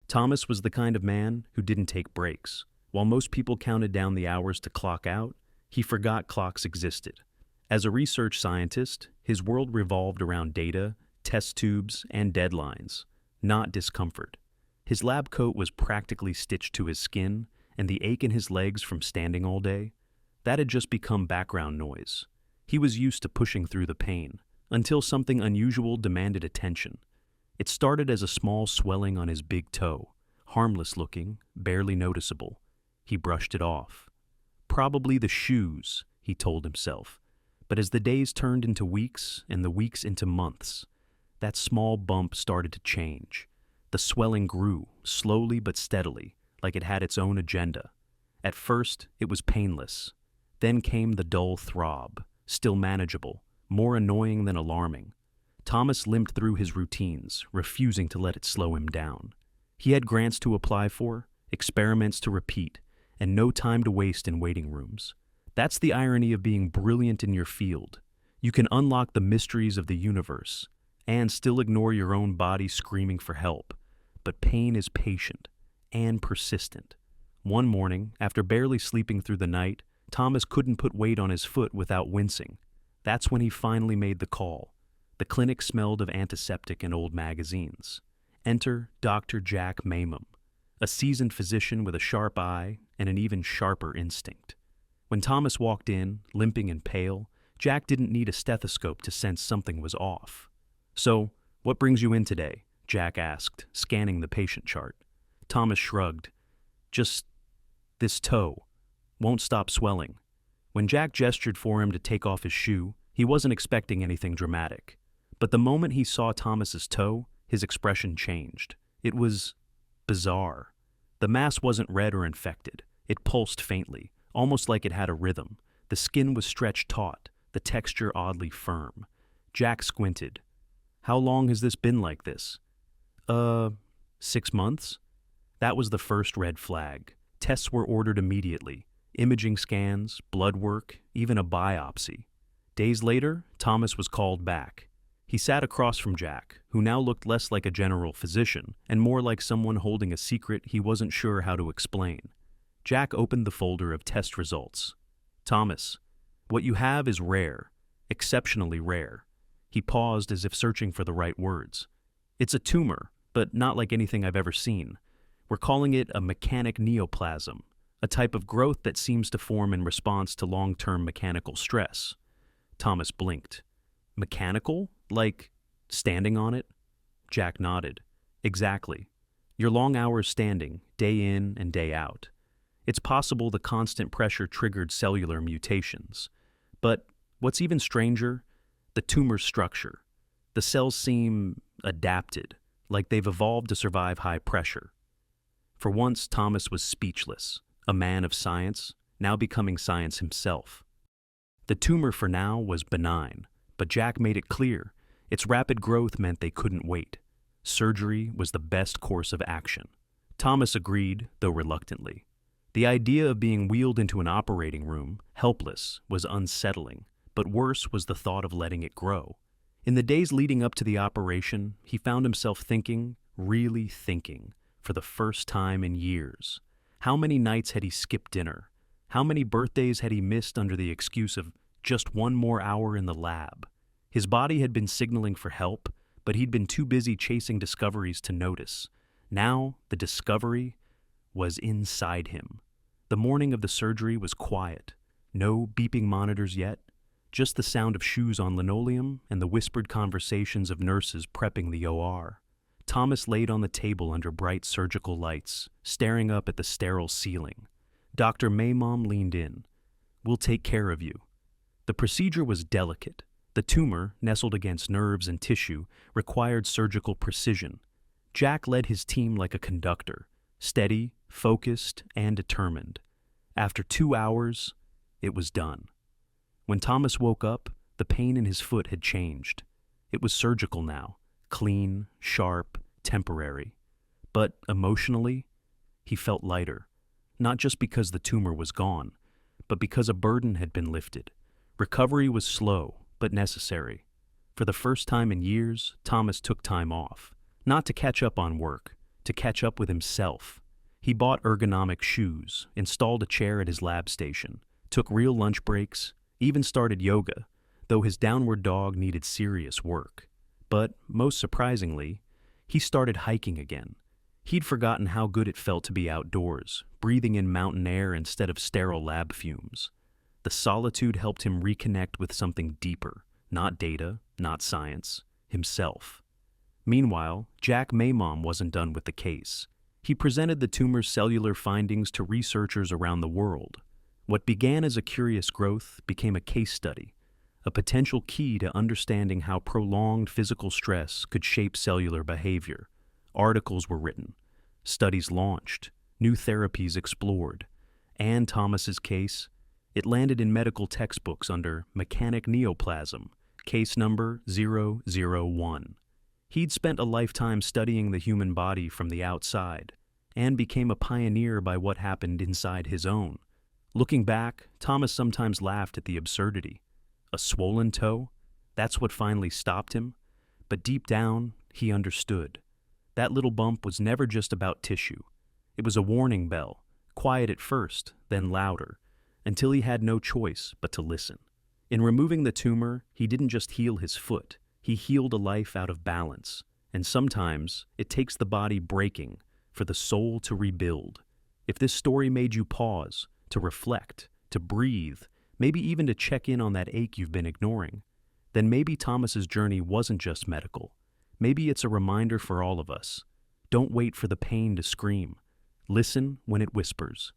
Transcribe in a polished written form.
Thomas was the kind of man who didn't take breaks. While most people counted down the hours to clock out, he forgot clocks existed. As a research scientist, his world revolved around data, test tubes, and deadlines, not discomfort. His lab coat was practically stitched to his skin, and the ache in his legs from standing all day, that had just become background noise. He was used to pushing through the pain, until something unusual demanded attention. It started as a small swelling on his big toe, harmless looking, barely noticeable. He brushed it off. Probably the shoes, he told himself. But as the days turned into weeks and the weeks into months, that small bump started to change. The swelling grew, slowly but steadily, like it had its own agenda. At first, it was painless. Then came the dull throb, still manageable, more annoying than alarming. Thomas limped through his routines, refusing to let it slow him down. He had grants to apply for, experiments to repeat, and no time to waste in waiting rooms. That's the irony of being brilliant in your field. You can unlock the mysteries of the universe and still ignore your own body screaming for help. But pain is patient and persistent. One morning, after barely sleeping through the night, Thomas couldn't put weight on his foot without wincing. That's when he finally made the call. The clinic smelled of antiseptic and old magazines. Enter Dr. Jack Mamum, a seasoned physician with a sharp eye and an even sharper instinct. When Thomas walked in, limping and pale, Jack didn't need a stethoscope to sense something was off. "So, what brings you in today?" Jack asked, scanning the patient chart. Thomas shrugged. "Just this toe. Won't stop swelling." When Jack gestured for him to take off his shoe, he wasn't expecting anything dramatic. But the moment he saw Thomas's toe, his expression changed. It was bizarre. The mass wasn't red or infected. It pulsed faintly, almost like it had a rhythm. The skin was stretched taut, the texture oddly firm. Jack squinted. "How long has this been like this?" 6 months?" That was the first red flag. Tests were ordered immediately. Imaging scans, blood work, even a biopsy. Days later, Thomas was called back. He sat across from Jack, who now looked less like a general physician and more like someone holding a secret he wasn't sure how to explain. Jack opened the folder of test results. "Thomas, what you have is rare, exceptionally rare." He paused as if searching for the right words. "It's a tumor, but not like anything I've ever seen. We're calling it a mechanic neoplasm, a type of growth that seems to form in response to long-term mechanical stress." Thomas blinked. "Mechanical? Like standing on it?" Jack nodded. "Exactly. Your long hours standing, day in and day out. It's possible the constant pressure triggered cellular mutations. But what's even stranger, the tumor's structure. The cells seem adapted, like they've evolved to survive high pressure." For once, Thomas was speechless, a man of science, now becoming science himself. The tumor for now was benign, but Jack made it clear its rapid growth meant they couldn't wait. Surgery was the best course of action. Thomas agreed, though reluctantly. The idea of being wheeled into an operating room, helpless, was unsettling, but worse was the thought of letting it grow. In the days leading up to the operation, he found himself thinking, really thinking, for the first time in years. How many nights had he skipped dinner? How many birthdays had he missed under the excuse of just one more hour in the lab? His body had been signaling for help, but he'd been too busy chasing discoveries to notice. Now, the discovery was inside him. The morning of the surgery was quiet. No beeping monitors yet, just the sound of shoes on linoleum and the whispered conversations of nurses prepping the OR. Thomas laid on the table under bright surgical lights, staring up at the sterile ceiling. Dr. Mamum leaned in. "We'll take care of you." The procedure was delicate. The tumor, nestled against nerves and tissue, required surgical precision. Jack led his team like a conductor, steady, focused, and determined. After 2 hours, it was done. When Thomas woke up, the pain in his foot had changed. It was surgical now, clean, sharp, temporary. But emotionally, he felt lighter, not just because the tumor was gone, but because a burden had been lifted. Recovery was slow, but necessary. For the first time in years, Thomas took time off, not to catch up on work, to catch up with himself. He bought ergonomic shoes, installed a chair at his lab station, took real lunch breaks, even started yoga, though his downward dog needed serious work. But, most surprisingly, he started hiking again. He'd forgotten how good it felt to be outdoors, breathing in mountain air instead of sterile lab fumes. The solitude helped him reconnect with something deeper, not data, not science, himself. Meanwhile, Jack Maymom wasn't done with the case. He presented the tumor's cellular findings to researchers around the world. What began as a curious growth became a case study, a potential key to understanding how prolonged physical stress could shape cellular behavior. Articles were written, studies launched, new therapies explored. Ann Thomas's case, it landed in medical textbooks under mechanic neoplasm, case number 001. He'd spent a lifetime studying the human body from the outside, and became a pioneer by what happened inside his own. Looking back, Thomas sometimes laughed at the absurdity. A swollen toe? That's what finally stopped him? But deep down, he understood. That little bump was never just about tissue. It was a warning bell, quiet at first, then louder, until he had no choice but to listen. In removing the tumor, he didn't just heal his foot, he healed a life out of balance. And sometimes, it takes the body breaking for the soul to rebuild. If this story made you pause, to reflect, to breathe, maybe even to check in on that ache you've been ignoring, then maybe Thomas's journey wasn't just medical. Maybe it's a reminder for all of us. Don't wait for the pain to scream. Listen when it whispers.